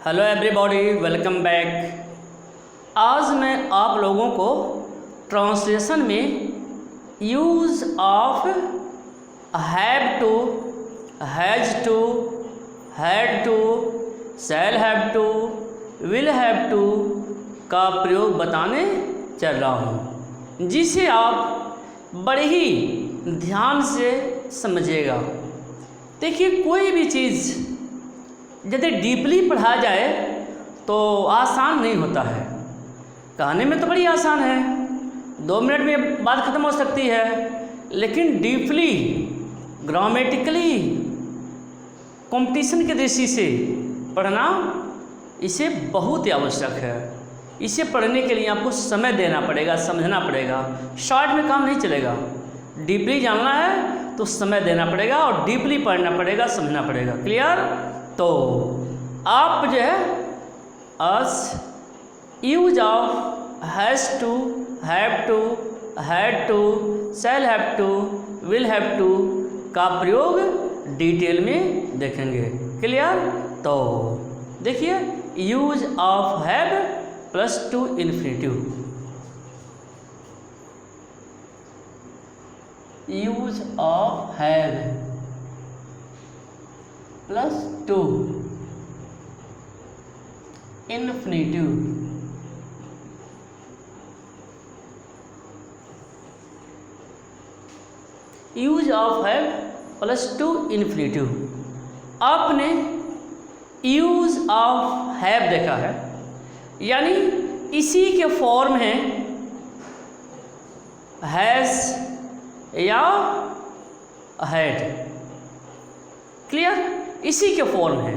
Hello everybody, welcome back. आज मैं आप लोगों को ट्रांसलेशन में use of have to, has to, had to, shall have to, will have to का प्रयोग बताने चल रहा हूँ, जिसे आप बड़े ही ध्यान से समझिएगा। देखिए, कोई भी चीज़ यदि डीपली पढ़ा जाए तो आसान नहीं होता है। कहने में तो बड़ी आसान है, 2 मिनट में बात खत्म हो सकती है, लेकिन डीपली ग्रामेटिकली कंपटीशन की दृष्टि से पढ़ना इसे बहुत ही आवश्यक है। इसे पढ़ने के लिए आपको समय देना पड़ेगा, समझना पड़ेगा। शॉर्ट में काम नहीं चलेगा। डीपली जानना है तो समय देना पड़ेगा और डीपली पढ़ना पड़ेगा, समझना पड़ेगा। क्लियर? तो आप जो है अस use of has to, have to, had to, shall have to, will have to का प्रयोग डिटेल में देखेंगे। क्लियर? तो देखिए, use of have plus to infinitive, use of have plus to infinitive, use of have plus to infinitive. आपने use of have देखा है, यानी इसी के फॉर्म है हैज या हैड। क्लियर? इसी के फॉर्म है।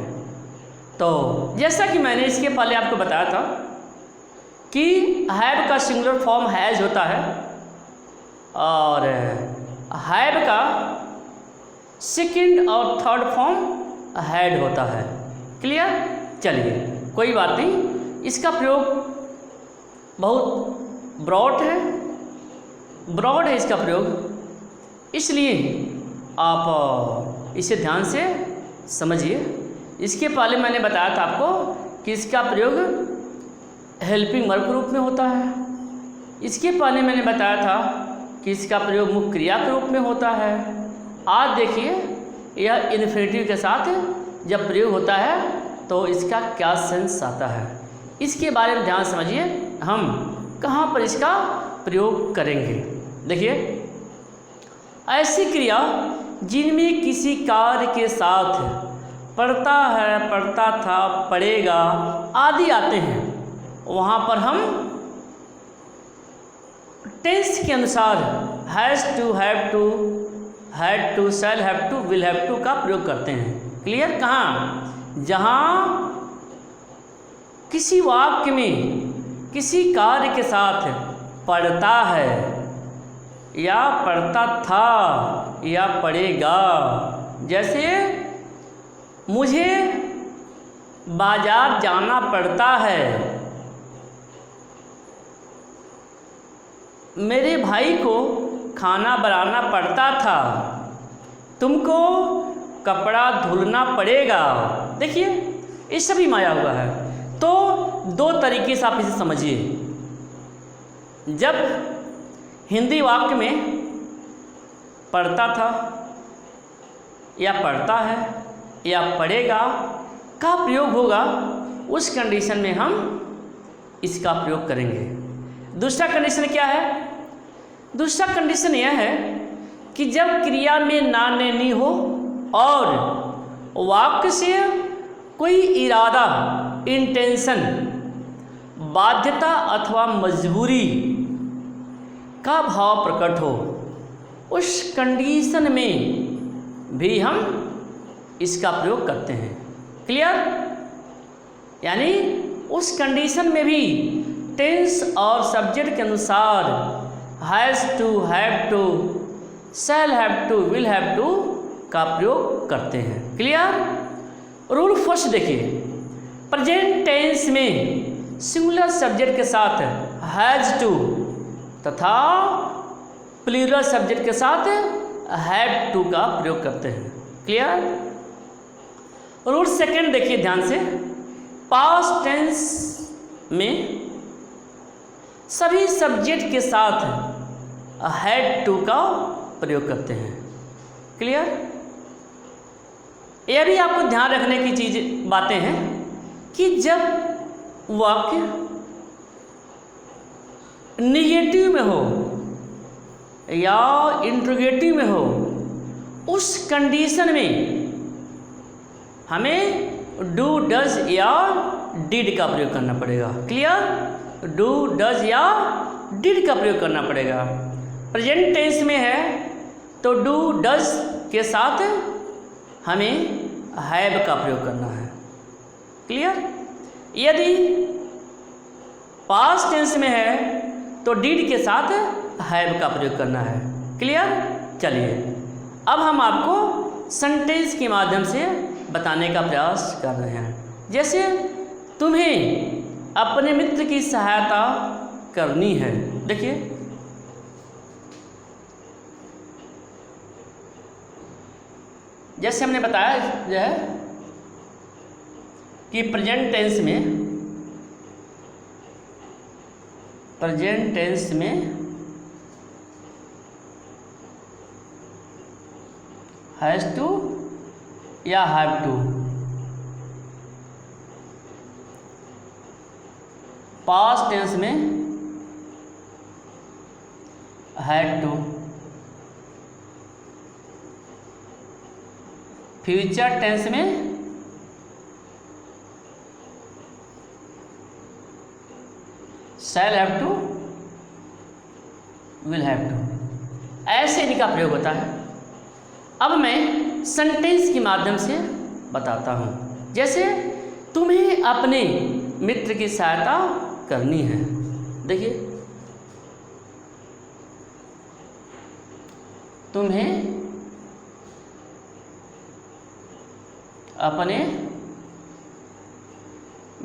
तो जैसा कि मैंने इसके पहले आपको बताया था कि हैव का सिंगुलर फॉर्म हैज होता है और हैव का सेकंड और थर्ड फॉर्म हैड होता है। क्लियर? चलिए, कोई बात नहीं। इसका प्रयोग बहुत ब्रॉड है इसका प्रयोग, इसलिए आप इसे ध्यान से समझिए। इसके पहले मैंने बताया था आपको कि इसका प्रयोग हेल्पिंग वर्ब के रूप में होता है। इसके पहले मैंने बताया था कि इसका प्रयोग मुख्य क्रिया के रूप में होता है। आज देखिए, यह इन्फिनेटिव के साथ जब प्रयोग होता है तो इसका क्या सेंस आता है, इसके बारे में ध्यान समझिए। हम कहाँ पर इसका प्रयोग करेंगे? देखिए, ऐसी क्रिया जिनमें किसी कार्य के साथ पढ़ता है, पढ़ता था, पढ़ेगा आदि आते हैं, वहाँ पर हम टेंस के अनुसार has to, have to, had to, shall have to, will have to का प्रयोग करते हैं। क्लियर? कहाँ? जहाँ किसी वाक्य में किसी कार्य के साथ पढ़ता है या पढ़ता था या पढ़ेगा। जैसे मुझे बाजार जाना पड़ता है, मेरे भाई को खाना बनाना पड़ता था, तुमको कपड़ा धुलना पड़ेगा। देखिए, ये सभी माया हुआ है। तो 2 तरीके से आप इसे समझिए। जब हिंदी वाक्य में पढ़ता था या पढ़ता है या पढ़ेगा का प्रयोग होगा, उस कंडीशन में हम इसका प्रयोग करेंगे। दूसरा कंडीशन क्या है? दूसरा कंडीशन यह है कि जब क्रिया में ना नहीं हो और वाक्य से कोई इरादा, इंटेंशन, बाध्यता अथवा मजबूरी का भाव प्रकट हो, उस कंडीशन में भी हम इसका प्रयोग करते हैं। क्लियर? यानी उस कंडीशन में भी टेंस और सब्जेक्ट के अनुसार has to, have to, shall have to, will have to का प्रयोग करते हैं। क्लियर? रूल फर्स्ट देखिए, प्रेजेंट टेंस में सिंगुलर सब्जेक्ट के साथ हैज़ टू तथा प्लूरल सब्जेक्ट के साथ हैव टू का प्रयोग करते हैं। क्लियर? रूल सेकंड देखिए ध्यान से, पास्ट टेंस में सभी सब्जेक्ट के साथ हैड टू का प्रयोग करते हैं। क्लियर? यह भी आपको ध्यान रखने की बातें हैं कि जब वाक्य निगेटिव में हो या इंट्रोगेटिव में हो, उस कंडीशन में हमें डू, डज या डिड का प्रयोग करना पड़ेगा। क्लियर? डू, डज या डिड का प्रयोग करना पड़ेगा। प्रेजेंट टेंस में है तो डू, डज के साथ हमें हैव का प्रयोग करना है। क्लियर? यदि पास्ट टेंस में है तो डिड के साथ हैव का प्रयोग करना है। क्लियर? चलिए अब हम आपको सेंटेंस के माध्यम से बताने का प्रयास कर रहे हैं। जैसे तुम्हें अपने मित्र की सहायता करनी है। देखिए, जैसे हमने बताया जो है कि प्रेजेंट टेंस में हैज़ टू या हैव टू, पास्ट टेंस में हैड टू, फ्यूचर टेंस में shall have to, will have to, ऐसे इनका प्रयोग होता है। अब मैं सेंटेंस के माध्यम से बताता हूँ। जैसे तुम्हें अपने मित्र की सहायता करनी है। देखिए, तुम्हें अपने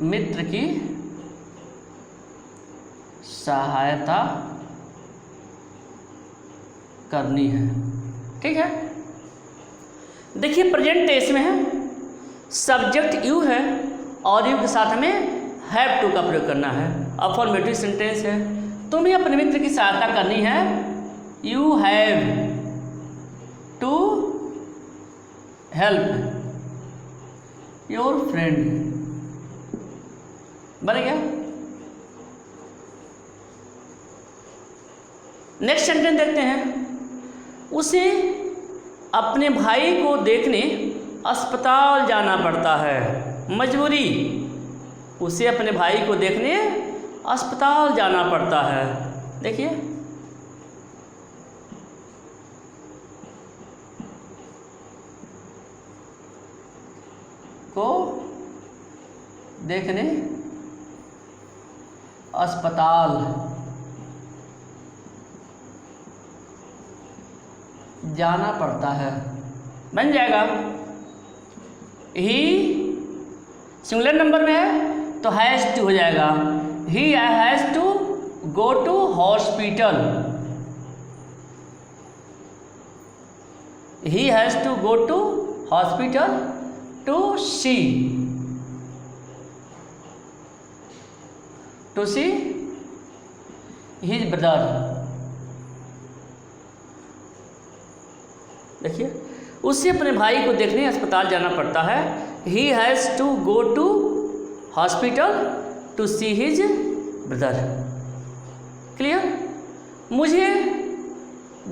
मित्र की सहायता करनी है। ठीक है? देखिए, प्रेजेंट टेंस में है, सब्जेक्ट यू है और यू के साथ हमें हैव टू का प्रयोग करना है। अफर्मेटिव सेंटेंस है। तुम्हें अपने मित्र की सहायता करनी है, you have to help your friend. बन गया? नेक्स्ट सेंटेंस देखते हैं। उसे अपने भाई को देखने अस्पताल जाना पड़ता है। मजबूरी, उसे अपने भाई को देखने अस्पताल जाना पड़ता है। देखिए, को देखने अस्पताल जाना पड़ता है। बन जाएगा। ही सिंगुलर नंबर में है तो हैज़ टू हो जाएगा। He has to go to hospital. He has to go to hospital to see his brother. देखिए, उसे अपने भाई को देखने अस्पताल जाना पड़ता है। He has to go to hospital to see his brother. Clear? मुझे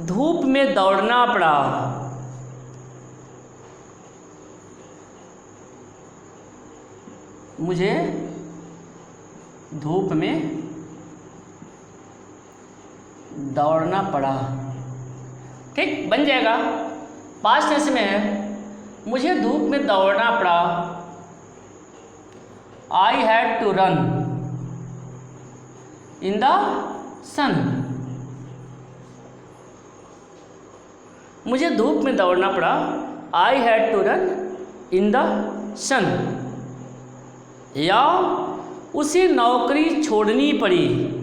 धूप में दौड़ना पड़ा। मुझे धूप में दौड़ना पड़ा। ठीक, बन जाएगा। पास्ट टेंस में है, मुझे धूप में दौड़ना पड़ा। I had to run in the sun. मुझे धूप में दौड़ना पड़ा। I had to run in the sun. या उसे नौकरी छोड़नी पड़ी।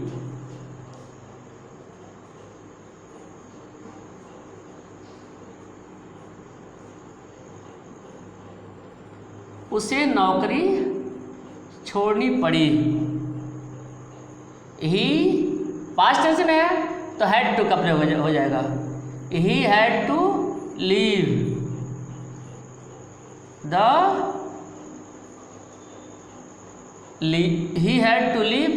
उसे नौकरी छोड़नी पड़ी। ही पास्ट टेंस में है तो हैड टू का प्रयोग हो जाएगा। He had to leave he had to leave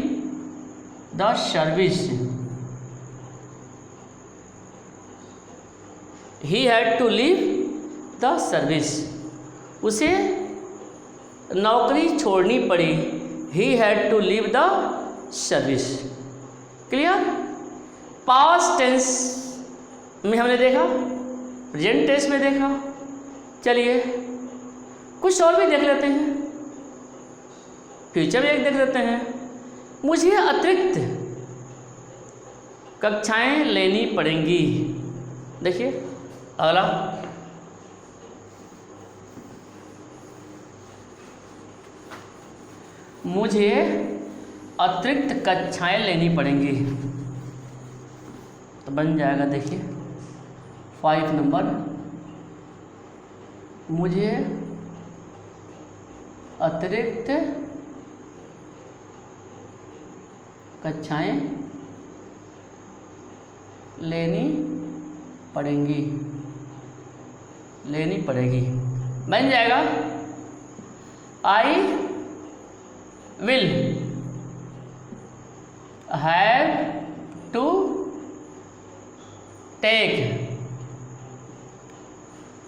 the service। he had to leave the service, उसे नौकरी छोड़नी पड़ी। he had to leave the service। Clear? Past tense में हमने देखा, प्रेजेंट टेंस में देखा। चलिए कुछ और भी देख लेते हैं, फ्यूचर में एक देख लेते हैं। मुझे अतिरिक्त कक्षाएं लेनी पड़ेंगी। देखिए अगला, मुझे अतिरिक्त कक्षाएं लेनी पड़ेंगी तो बन जाएगा, देखिए 5 नंबर, मुझे अतिरिक्त कक्षाएं लेनी पड़ेंगी, लेनी पड़ेगी। बन जाएगा I will have to take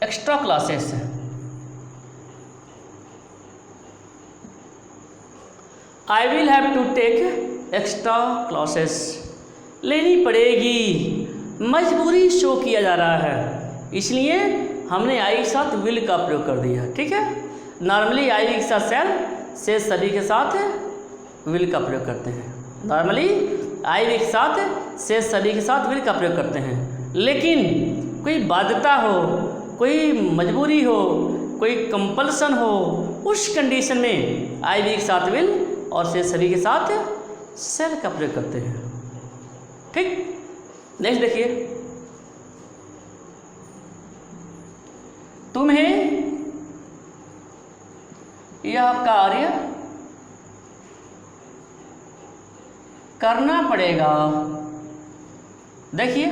extra classes. I will have to take extra classes, लेनी पड़ेगी, मजबूरी शो किया जा रहा है, इसलिए हमने आई के साथ विल का प्रयोग कर दिया। ठीक है, नॉर्मली आई के साथ शैल से सभी के साथ विल का प्रयोग करते हैं। नॉर्मली आई के साथ से सभी के साथ विल का प्रयोग करते हैं, लेकिन कोई बाध्यता हो, कोई मजबूरी हो, कोई कंपल्सन हो, उस कंडीशन में आई के साथ विल और से सभी के साथ सेल का प्रयोग करते हैं। ठीक, नेक्स्ट देखिए, तुम्हें यह कार्य करना पड़ेगा। देखिए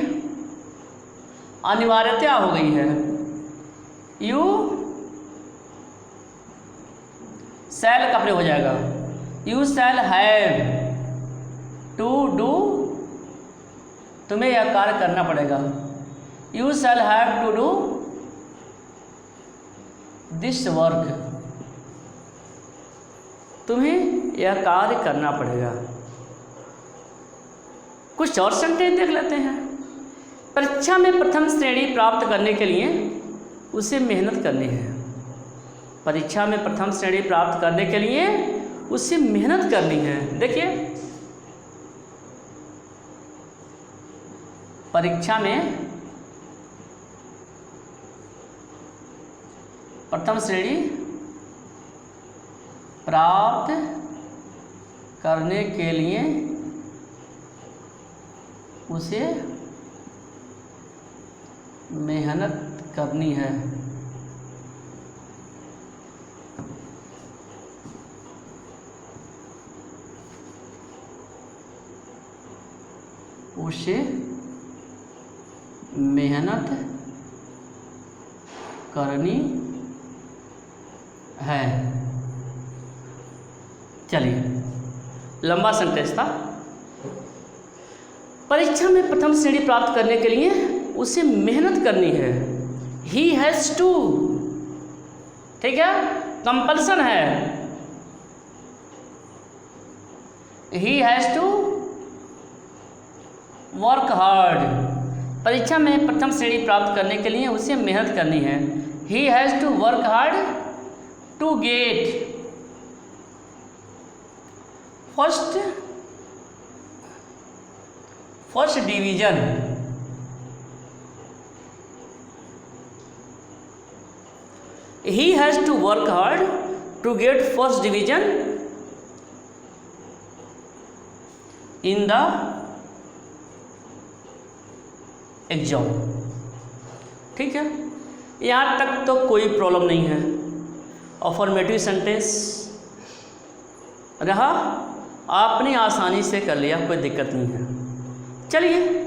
अनिवार्यता हो गई है, यू शैल का प्रयोग हो जाएगा। You shall have to do, तुम्हें यह कार्य करना पड़ेगा। You shall have to do this work, तुम्हें यह कार्य करना पड़ेगा। कुछ और सेंटेंस देख लेते हैं। परीक्षा में प्रथम श्रेणी प्राप्त करने के लिए उसे मेहनत करनी है। परीक्षा में प्रथम श्रेणी प्राप्त करने के लिए उसे मेहनत करनी है। देखिए परीक्षा में प्रथम श्रेणी प्राप्त करने के लिए उसे मेहनत करनी है। उसे मेहनत करनी है। चलिए लंबा सेंटेंस था। परीक्षा में प्रथम श्रेणी प्राप्त करने के लिए उसे मेहनत करनी है। ही हैज़ टू, ठीक है, कंपल्सन है। He has to work hard, परीक्षा में प्रथम श्रेणी प्राप्त करने के लिए उसे मेहनत करनी है। He has to work hard to get first division. He has to work hard to get first division in the exam. ठीक है, यहाँ तक तो कोई प्रॉब्लम नहीं है। अफर्मेटिव सेंटेंस रहा, आपने आसानी से कर लिया, कोई दिक्कत नहीं है। चलिए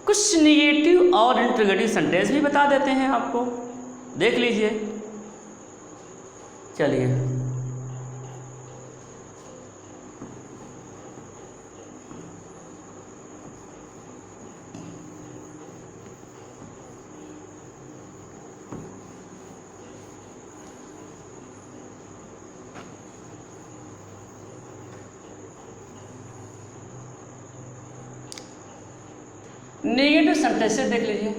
कुछ निगेटिव और इंटरोगेटिव सेंटेंस भी बता देते हैं आपको, देख लीजिए। चलिए नेगेटिव सेंटेंसेस देख लीजिए।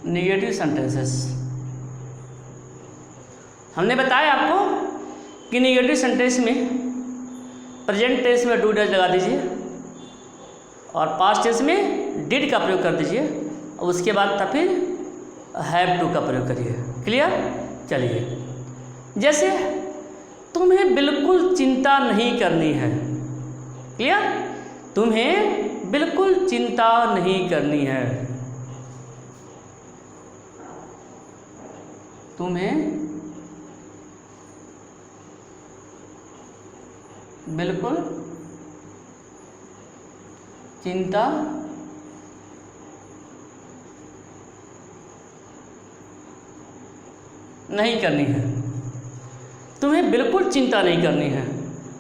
नेगेटिव सेंटेंसेस हमने बताया आपको कि नेगेटिव सेंटेंस में प्रेजेंट टेंस में डू डज लगा दीजिए और पास्ट टेंस में डिड का प्रयोग कर दीजिए और उसके बाद तब फिर हैव टू का प्रयोग करिए। क्लियर? चलिए, जैसे तुम्हें बिल्कुल चिंता नहीं करनी है। क्लियर? तुम्हें बिल्कुल चिंता नहीं करनी है। तुम्हें बिल्कुल चिंता नहीं करनी है। तुम्हें बिल्कुल चिंता नहीं करनी है,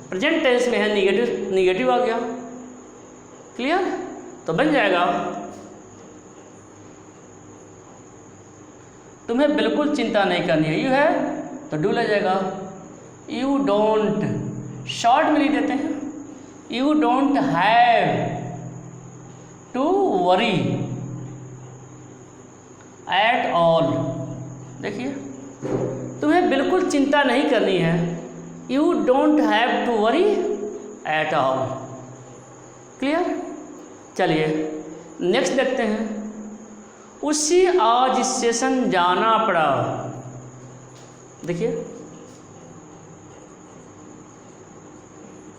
प्रेजेंट टेंस में है, निगेटिव आ गया। क्लियर? तो बन जाएगा तुम्हें बिल्कुल चिंता नहीं करनी है, यू है तो डू लग जाएगा। यू डोंट, शॉर्ट में लिख देते हैं, you don't have to worry at all. देखिए, तुम्हें बिल्कुल चिंता नहीं करनी है, you don't have to worry at all. Clear? चलिए नेक्स्ट देखते हैं। उसे आज स्टेशन जाना पड़ा। देखिए,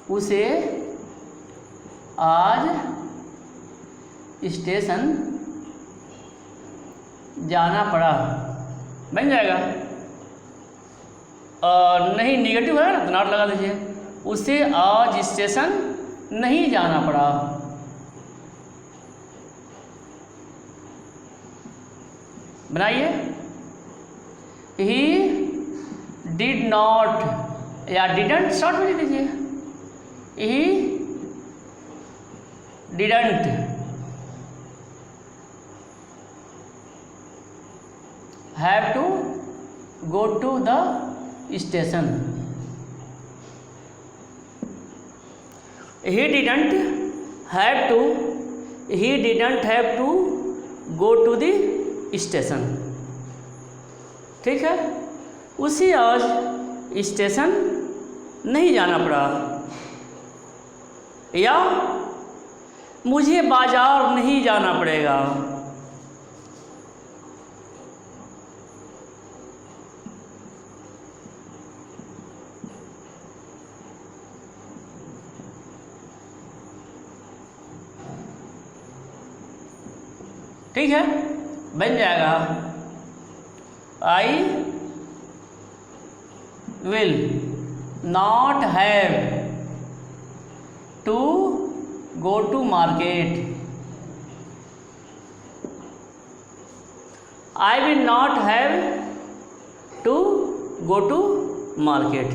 उसे आज स्टेशन जाना पड़ा, बन जाएगा। नहीं, निगेटिव है ना तो नॉट लगा दीजिए। उसे आज स्टेशन नहीं जाना पड़ा। बनाइए, ही डिड नॉट या डिडंट, शॉर्ट में लिख दीजिए, he didn't have to go to the station. he didn't have to go to the station. ठीक है, उसे आज स्टेशन नहीं जाना पड़ा, या मुझे बाजार नहीं जाना पड़ेगा। ठीक है, बन जाएगा I will not have to go to market. I will not have to go to market,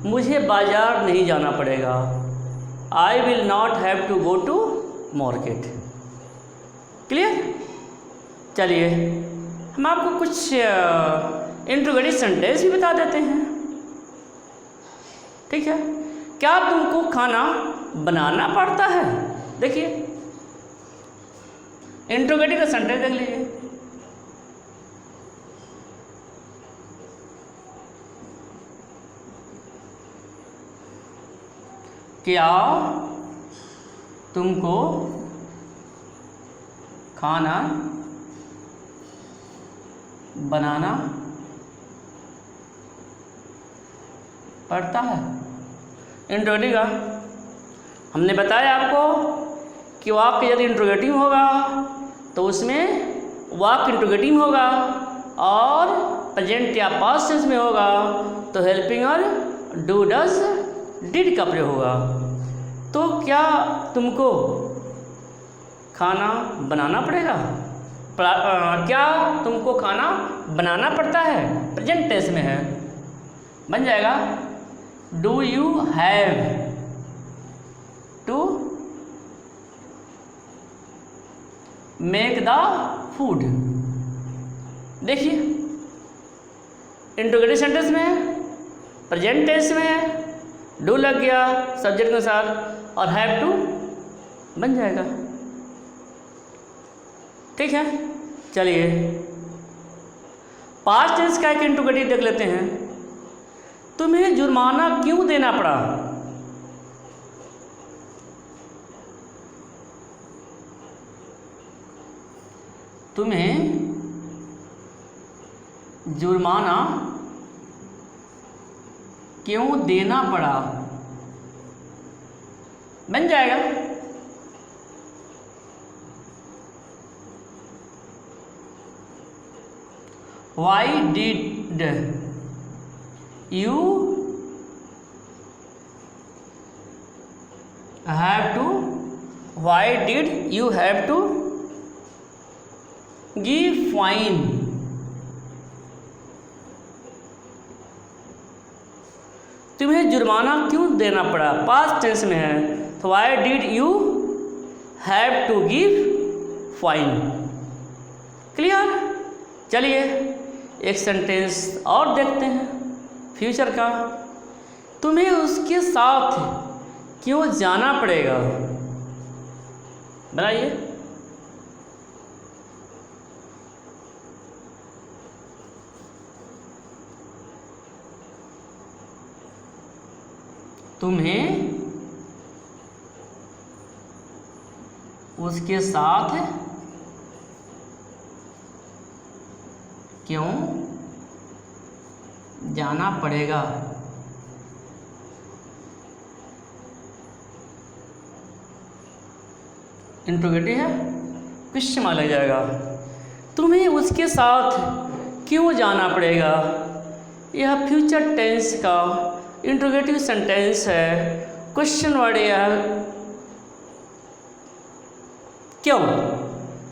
मुझे बाजार नहीं जाना पड़ेगा। I will not have to go to market. Clear? चलिए हम आपको कुछ इंट्रोगेटिव सेंटेंस भी बता देते हैं। ठीक है, क्या तुमको खाना बनाना पड़ता है? देखिए, इंट्रोगेटिव का सेंटेंस देख लीजिए। क्या तुमको खाना बनाना पड़ता है। इंट्रोगेटिव का हमने बताया आपको कि वाक्य यदि इंट्रोगेटिव होगा तो उसमें वाक्य इंट्रोगेटिव होगा, और प्रेजेंट या पास्ट टेंस में होगा तो हेल्पिंग और डू डज डिड का प्रयोग होगा। तो क्या तुमको खाना बनाना पड़ेगा? क्या तुमको खाना बनाना पड़ता है? प्रेजेंट टेंस में है, बन जाएगा do you have to make the food. देखिए इंट्रोगेटिव सेंटेंस में है, प्रेजेंट टेंस में है, डू लग गया सब्जेक्ट के अनुसार और हैव टू बन जाएगा। ठीक है, चलिए पास्ट टेंस का एक इंट्रोगेटिव देख लेते हैं। तुम्हें जुर्माना क्यों देना पड़ा? तुम्हें जुर्माना क्यों देना पड़ा? बन जाएगा Why did you have to? Why did you have to give fine? तुम्हें जुर्माना क्यों देना पड़ा? पास्ट टेंस में है तो why did you have to give fine? Clear? चलिए एक सेंटेंस और देखते हैं फ्यूचर का। तुम्हें उसके साथ क्यों जाना पड़ेगा? बनाइए। तुम्हें उसके साथ क्यों जाना पड़ेगा? इंट्रोगेटिव है, क्वेश्चन मार्क लग जाएगा। तुम्हें उसके साथ क्यों जाना पड़ेगा? यह फ्यूचर टेंस का इंट्रोगेटिव सेंटेंस है। क्वेश्चन वर्ड है क्यों,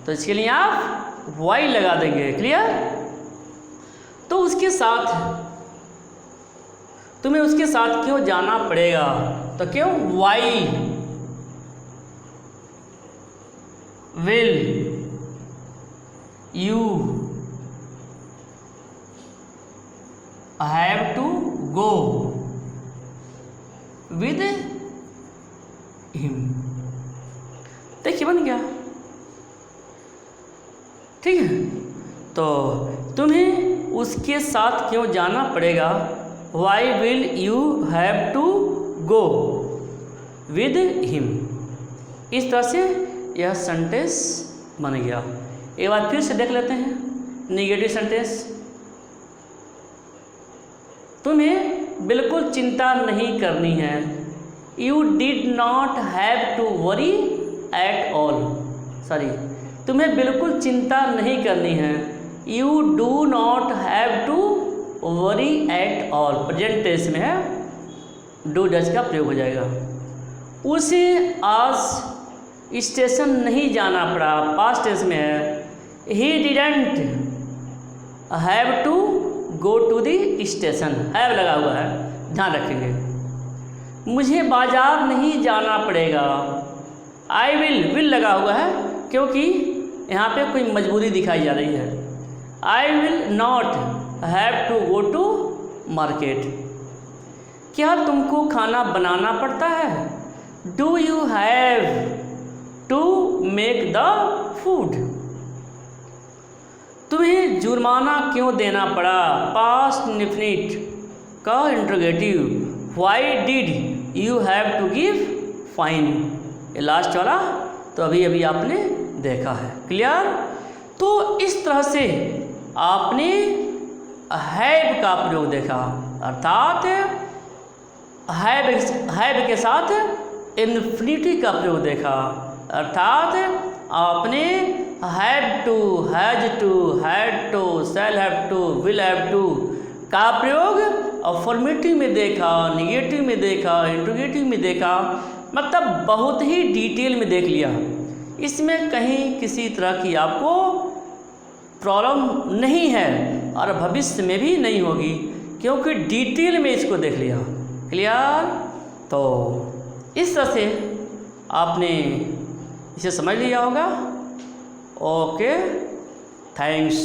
तो इसके लिए आप वाई लगा देंगे। क्लियर? तो उसके साथ, तुम्हें उसके साथ क्यों जाना पड़ेगा? तो क्यों? Why will you have to go with him. देखिए बन गया। ठीक है, तो तुम्हें उसके साथ क्यों जाना पड़ेगा? Why will you have to go with him. इस तरह से यह सेंटेंस बन गया। एक बार फिर से देख लेते हैं नेगेटिव सेंटेंस। तुम्हें बिल्कुल चिंता नहीं करनी है। You did not have to worry at all. Sorry, तुम्हें बिल्कुल चिंता नहीं करनी है। You do not have to worry at all. Present tense में है, डू डज का प्रयोग हो जाएगा। उसे आज स्टेशन नहीं जाना पड़ा। पास्ट टेंस में है। He didn't have to go to the station. Have लगा हुआ है, ध्यान रखेंगे। मुझे बाजार नहीं जाना पड़ेगा। आई विल लगा हुआ है क्योंकि यहाँ पे कोई मजबूरी दिखाई जा रही है। I will not have to go to market. क्या तुमको खाना बनाना पड़ता है? Do you have to make the food. तुम्हें जुर्माना क्यों देना पड़ा? पास्ट इंडेफिनिट का interrogative. Why did you have to give fine. ये लास्ट वाला तो अभी अभी आपने देखा है। क्लियर? तो इस तरह से आपने हैव का प्रयोग देखा, अर्थात हैव के साथ इन्फिनिटी का प्रयोग देखा, अर्थात आपने have to, has to, had to, shall have to, will have to का प्रयोग अफर्मेटिव में देखा, निगेटिव में देखा, इंट्रोगेटिव में देखा, मतलब बहुत ही डिटेल में देख लिया। इसमें कहीं किसी तरह की आपको प्रॉब्लम नहीं है और भविष्य में भी नहीं होगी, क्योंकि डिटेल में इसको देख लिया। क्लियर? तो इस तरह से आपने इसे समझ लिया होगा। Okay, thanks.